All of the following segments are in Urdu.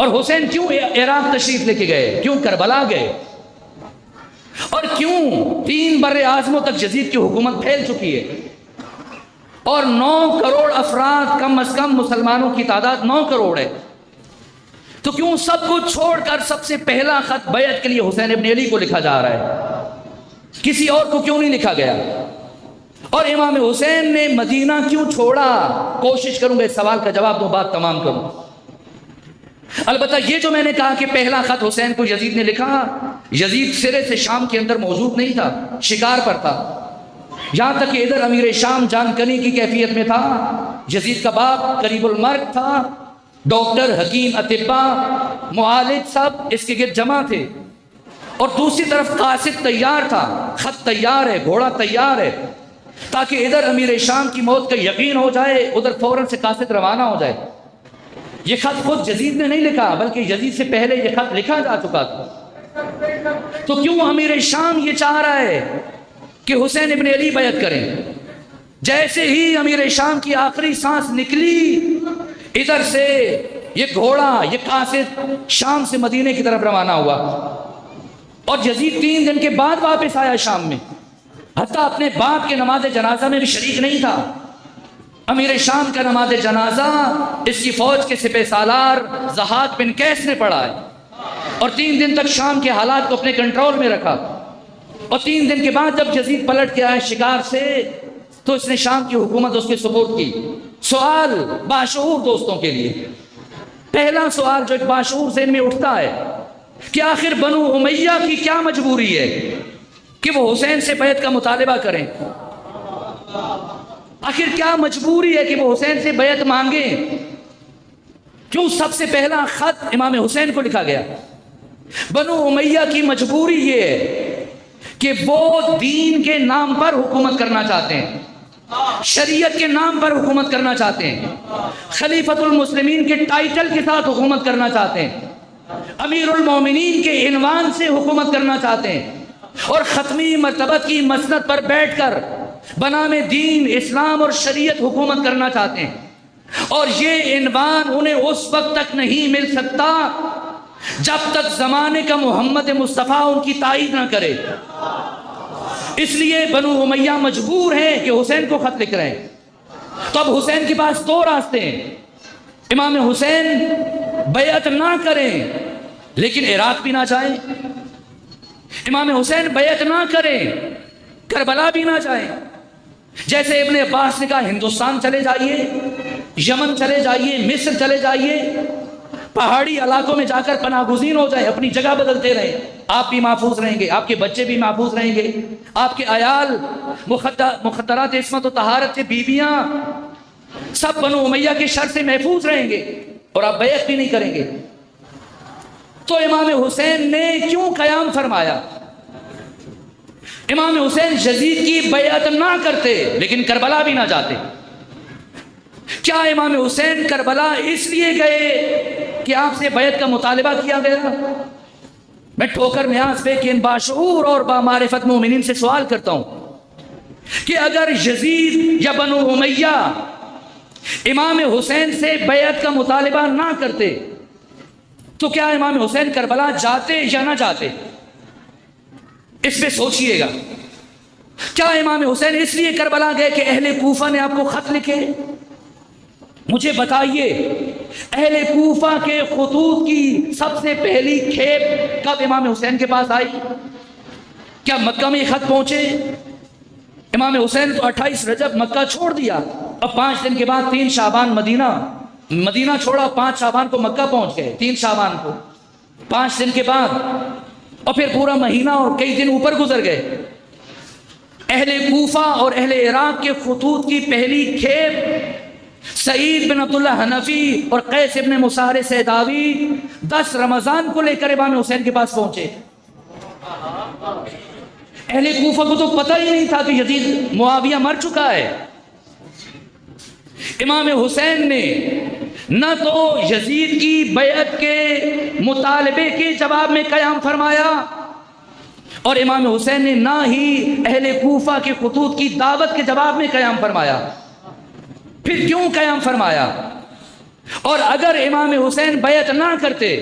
اور حسین کیوں عراق تشریف لے کے گئے، کیوں کربلا گئے، اور کیوں 3 بر اعظموں تک یزید کی حکومت پھیل چکی ہے، اور 9 کروڑ افراد کم از کم مسلمانوں کی تعداد 9 کروڑ ہے، تو کیوں سب کچھ چھوڑ کر سب سے پہلا خط بیعت کے لیے حسین ابن علی کو لکھا جا رہا ہے، کسی اور کو کیوں نہیں لکھا گیا؟ اور امام حسین نے مدینہ کیوں چھوڑا؟ کوشش کروں گا اس سوال کا جواب دوں، بات تمام کروں۔ البتہ یہ جو میں نے کہا کہ پہلا خط حسین کو یزید نے لکھا، یزید سرے سے شام کے اندر موجود نہیں تھا، شکار پر تھا، یہاں تک کہ ادھر امیر شام جان کنی کی کیفیت میں تھا، یزید کا باپ قریب المرگ تھا، ڈاکٹر، حکیم، اطباء، معالج سب اس کے گرد جمع تھے، اور دوسری طرف قاصد تیار تھا، خط تیار ہے، گھوڑا تیار ہے، تاکہ ادھر امیر شام کی موت کا یقین ہو جائے، ادھر فوراً سے قاصد روانہ ہو جائے۔ یہ خط خود یزید نے نہیں لکھا، بلکہ یزید سے پہلے یہ خط لکھا جا چکا تھا۔ تو کیوں امیر شام یہ چاہ رہا ہے کہ حسین ابن علی بیعت کریں؟ جیسے ہی امیر شام کی آخری سانس نکلی، ادھر سے یہ گھوڑا، یہ قاصد شام سے مدینے کی طرف روانہ ہوا، اور یزید 3 دن کے بعد واپس آیا شام میں، حتیٰ اپنے باپ کے نماز جنازہ میں بھی شریک نہیں تھا۔ امیر شام کا نماز جنازہ اس کی فوج کے سپہ سالار ضحاک بن قیس نے پڑھا ہے، اور 3 دن تک شام کے حالات کو اپنے کنٹرول میں رکھا، اور 3 دن کے بعد جب یزید پلٹ کے آئے شکار سے، تو اس نے شام کی حکومت اس کے سپورٹ کی۔ سوال باشعور دوستوں کے لیے، پہلا سوال جو ایک باشعور ذہن میں اٹھتا ہے کہ آخر بنو امیہ کی کیا مجبوری ہے کہ وہ حسین سے بیعت کا مطالبہ کریں؟ آخر کیا مجبوری ہے کہ وہ حسین سے بیعت مانگیں؟ کیوں سب سے پہلا خط امام حسین کو لکھا گیا؟ بنو امیہ کی مجبوری یہ ہے کہ وہ دین کے نام پر حکومت کرنا چاہتے ہیں، شریعت کے نام پر حکومت کرنا چاہتے ہیں، خلیفۃ المسلمین کے ٹائٹل کے ساتھ حکومت کرنا چاہتے ہیں، امیر المومنین کے عنوان سے حکومت کرنا چاہتے ہیں، اور ختمی مرتبت کی مسند پر بیٹھ کر بنام دین، اسلام اور شریعت حکومت کرنا چاہتے ہیں۔ اور یہ عنوان انہیں اس وقت تک نہیں مل سکتا جب تک زمانے کا محمد مصطفیٰ ان کی تائید نہ کرے۔ اس لیے بنو امیہ مجبور ہیں کہ حسین کو خط لکھ رہے ہیں۔ تو اب حسین کے پاس 2 راستے ہیں، امام حسین بیعت نہ کریں لیکن عراق بھی نہ جائیں، امام حسین بیعت نہ کریں کربلا بھی نہ جائیں۔ جیسے ابن عباس نے کہا ہندوستان چلے جائیے، یمن چلے جائیے، مصر چلے جائیے، پہاڑی علاقوں میں جا کر پناہ گزین ہو جائیں، اپنی جگہ بدلتے رہیں، آپ بھی محفوظ رہیں گے، آپ کے بچے بھی محفوظ رہیں گے، آپ کے عیال، مخدرات عصمت و طہارت کے بیویاں، سب بنو امیہ کے شر سے محفوظ رہیں گے، اور آپ بیعت بھی نہیں کریں گے۔ تو امام حسین نے کیوں قیام فرمایا؟ امام حسین یزید کی بیعت نہ کرتے لیکن کربلا بھی نہ جاتے۔ کیا امام حسین کربلا اس لیے گئے کہ آپ سے بیعت کا مطالبہ کیا گیا؟ میں ٹھوکر نیاز پہ کہ ان باشعور اور بامعرفت مومنین سے سوال کرتا ہوں کہ اگر یزید یا بنو امیہ امام حسین سے بیعت کا مطالبہ نہ کرتے تو کیا امام حسین کربلا جاتے یا نہ جاتے؟ اس پہ سوچئے گا۔ کیا امام حسین اس لیے کربلا گئے کہ اہل کوفہ نے آپ کو خط لکھے؟ مجھے بتائیے اہل کوفہ کے خطوط کی سب سے پہلی کھیپ کب امام حسین کے پاس آئی؟ کیا مکہ میں یہ خط پہنچے؟ امام حسین تو 28 رجب مکہ چھوڑ دیا، اب 5 دن کے بعد 3 شعبان مدینہ چھوڑا، 5 شعبان کو مکہ پہنچ گئے، 3 شعبان کو 5 دن کے بعد، اور پھر پورا مہینہ اور کئی دن اوپر گزر گئے۔ اہل کوفہ اور اہل عراق کے خطوط کی پہلی کھیپ سعید بن عبداللہ حنفی اور قیس ابن مسار سیداوی 10 رمضان کو لے کر امام حسین کے پاس پہنچے۔ اہل کوفہ کو تو پتہ ہی نہیں تھا کہ یزید معاویہ مر چکا ہے۔ امام حسین نے نہ تو یزید کی بیعت کے مطالبے کے جواب میں قیام فرمایا، اور امام حسین نے نہ ہی اہل کوفہ کے خطوط کی دعوت کے جواب میں قیام فرمایا۔ پھر کیوں قیام فرمایا؟ اور اگر امام حسین بیعت نہ کرتے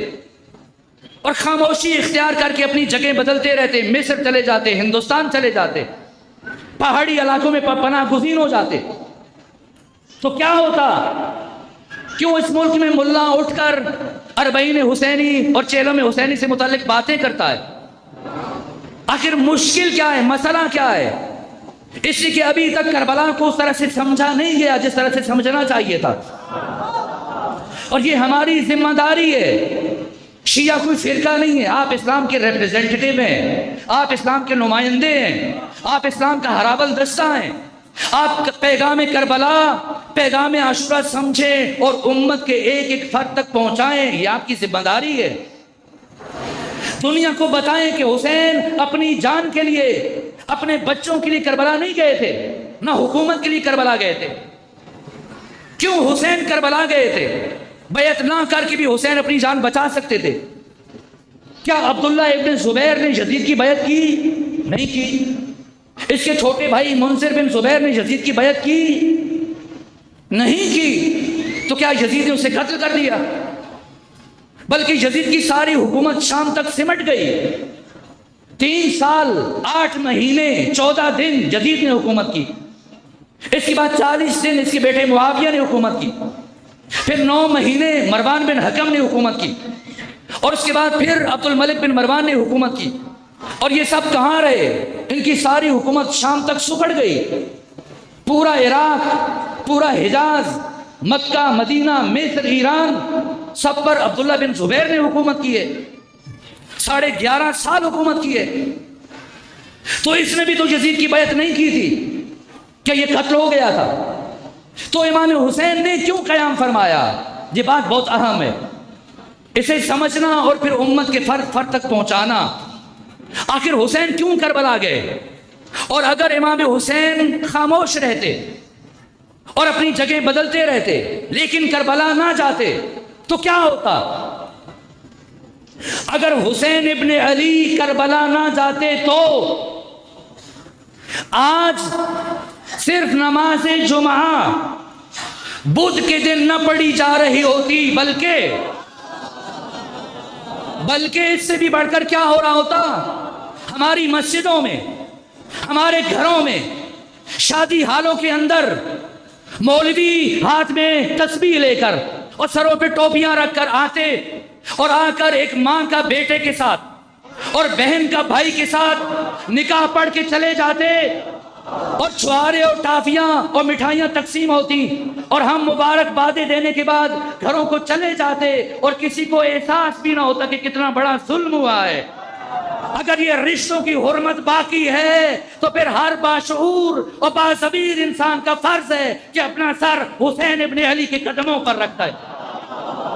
اور خاموشی اختیار کر کے اپنی جگہ بدلتے رہتے، مصر چلے جاتے، ہندوستان چلے جاتے، پہاڑی علاقوں میں پناہ گزین ہو جاتے، تو کیا ہوتا؟ کیوں اس ملک میں ملا اٹھ کر اربعین حسینی اور چیلم حسینی سے متعلق باتیں کرتا ہے؟ آخر مشکل کیا ہے، مسئلہ کیا ہے؟ اس لیے کہ ابھی تک کربلا کو اس طرح سے سمجھا نہیں گیا جس طرح سے سمجھنا چاہیے تھا، اور یہ ہماری ذمہ داری ہے۔ شیعہ کوئی فرقہ نہیں ہے، آپ اسلام کے ریپریزنٹیٹیو ہیں، آپ اسلام کے نمائندے ہیں، آپ اسلام کا ہراول دستہ ہیں۔ آپ پیغام کربلا، پیغام عاشورہ سمجھیں اور امت کے ایک ایک فرد تک پہنچائیں، یہ آپ کی ذمہ داری ہے۔ دنیا کو بتائیں کہ حسین اپنی جان کے لیے، اپنے بچوں کے لیے کربلا نہیں گئے تھے، نہ حکومت کے لیے کربلا گئے تھے۔ کیوں حسین کربلا گئے تھے؟ بیعت نہ کر کے بھی حسین اپنی جان بچا سکتے تھے۔ کیا عبداللہ ابن زبیر نے یزید کی بیعت کی؟ نہیں کی۔ اس کے چھوٹے بھائی منذر بن زبیر نے یزید کی بیعت کی؟ نہیں کی۔ تو کیا یزید نے اسے قتل کر دیا؟ بلکہ یزید کی ساری حکومت شام تک سمٹ گئی۔ 3 سال 8 مہینے 14 دن یزید نے حکومت کی۔ اس کے بعد 40 دن اس کے بیٹے معاویہ نے حکومت کی۔ پھر 9 مہینے مروان بن حکم نے حکومت کی، اور اس کے بعد پھر عبد الملک بن مروان نے حکومت کی۔ اور یہ سب کہاں رہے؟ ان کی ساری حکومت شام تک سکڑ گئی۔ پورا عراق، پورا حجاز، مکہ، مدینہ، مصر، ایران، سب پر عبداللہ بن زبیر نے حکومت کی ہے۔ 11.5 سال حکومت کی ہے۔ تو اس نے بھی تو یزید کی بیعت نہیں کی تھی، کیا یہ قتل ہو گیا تھا؟ تو امام حسین نے کیوں قیام فرمایا؟ یہ بات بہت اہم ہے، اسے سمجھنا اور پھر امت کے فرد فرد تک پہنچانا۔ آخر حسین کیوں کربلا گئے؟ اور اگر امام حسین خاموش رہتے اور اپنی جگہ بدلتے رہتے لیکن کربلا نہ جاتے تو کیا ہوتا؟ اگر حسین ابن علی کربلا نہ جاتے تو آج صرف نماز جمعہ بدھ کے دن نہ پڑھی جا رہی ہوتی، بلکہ اس سے بھی بڑھ کر کیا ہو رہا ہوتا؟ ہماری مسجدوں میں، ہمارے گھروں میں، شادی حالوں کے اندر مولوی ہاتھ میں تسبیح لے کر اور سروں پہ ٹوپیاں رکھ کر آتے، اور آ کر ایک ماں کا بیٹے کے ساتھ اور بہن کا بھائی کے ساتھ نکاح پڑھ کے چلے جاتے، اور چھوارے اور ٹافیاں اور مٹھائیاں تقسیم ہوتی، اور ہم مبارکبادیں دینے کے بعد گھروں کو چلے جاتے، اور کسی کو احساس بھی نہ ہوتا کہ کتنا بڑا ظلم ہوا ہے۔ اگر یہ رشتوں کی حرمت باقی ہے تو پھر ہر باشعور اور باضمیر انسان کا فرض ہے کہ اپنا سر حسین ابن علی کے قدموں پر رکھتا ہے۔